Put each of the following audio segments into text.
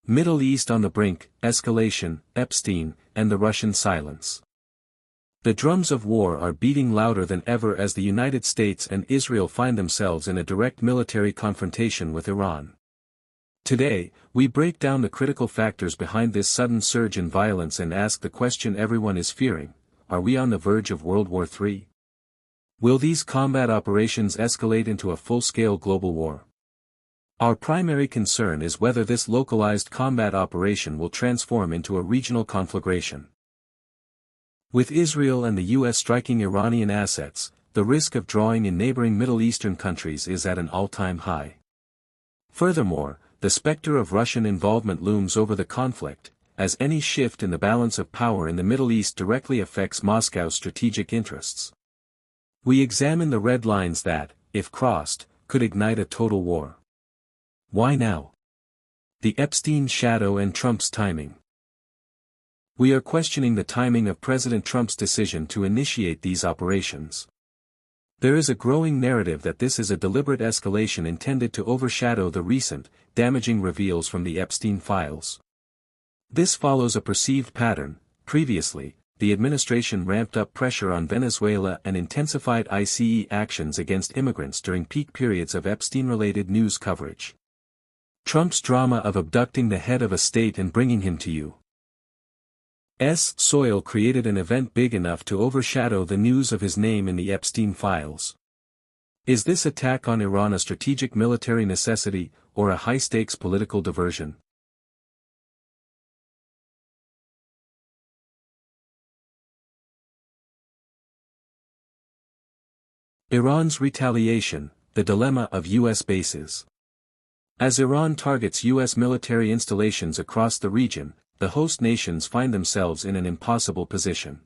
Middle East on the brink, escalation, Epstein, and the Russian silence. The drums of war are beating louder than ever as the United States and Israel find themselves in a direct military confrontation with Iran. Today, we break down the critical factors behind this sudden surge in violence and ask the question everyone is fearing: are we on the verge of World War III? Will these combat operations escalate into a full-scale global war? Our primary concern is whether this localized combat operation will transform into a regional conflagration. With Israel and the US striking Iranian assets, the risk of drawing in neighboring Middle Eastern countries is at an all-time high. Furthermore, the specter of Russian involvement looms over the conflict, as any shift in the balance of power in the Middle East directly affects Moscow's strategic interests. We examine the red lines that, if crossed, could ignite a total war. Why now? The Epstein shadow and Trump's timing. We are questioning the timing of President Trump's decision to initiate these operations. There is a growing narrative that this is a deliberate escalation intended to overshadow the recent, damaging reveals from the Epstein files. This follows a perceived pattern. Previously, the administration ramped up pressure on Venezuela and intensified ICE actions against immigrants during peak periods of Epstein-related news coverage. Trump's drama of abducting the head of a state and bringing him to U.S. soil created an event big enough to overshadow the news of his name in the Epstein files. Is this attack on Iran a strategic military necessity, or a high-stakes political diversion? Iran's retaliation, the dilemma of U.S. bases. As Iran targets U.S. military installations across the region, the host nations find themselves in an impossible position.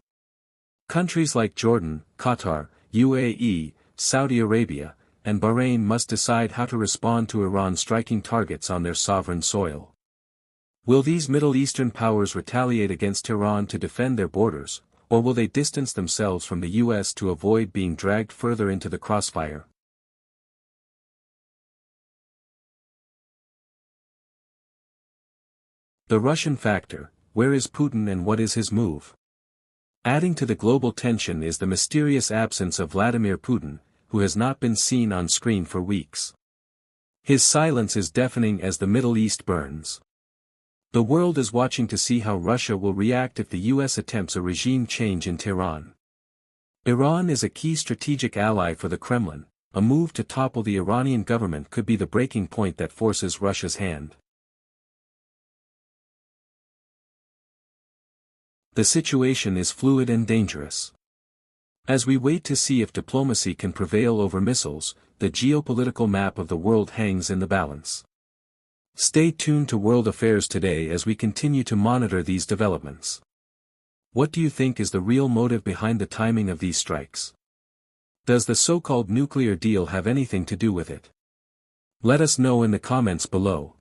Countries like Jordan, Qatar, UAE, Saudi Arabia, and Bahrain must decide how to respond to Iran striking targets on their sovereign soil. Will these Middle Eastern powers retaliate against Tehran to defend their borders, or will they distance themselves from the U.S. to avoid being dragged further into the crossfire? The Russian factor: where is Putin and what is his move? Adding to the global tension is the mysterious absence of Vladimir Putin, who has not been seen on screen for weeks. His silence is deafening as the Middle East burns. The world is watching to see how Russia will react if the US attempts a regime change in Tehran. Iran is a key strategic ally for the Kremlin. A move to topple the Iranian government could be the breaking point that forces Russia's hand. The situation is fluid and dangerous. As we wait to see if diplomacy can prevail over missiles, the geopolitical map of the world hangs in the balance. Stay tuned to World Affairs Today as we continue to monitor these developments. What do you think is the real motive behind the timing of these strikes? Does the so-called nuclear deal have anything to do with it? Let us know in the comments below.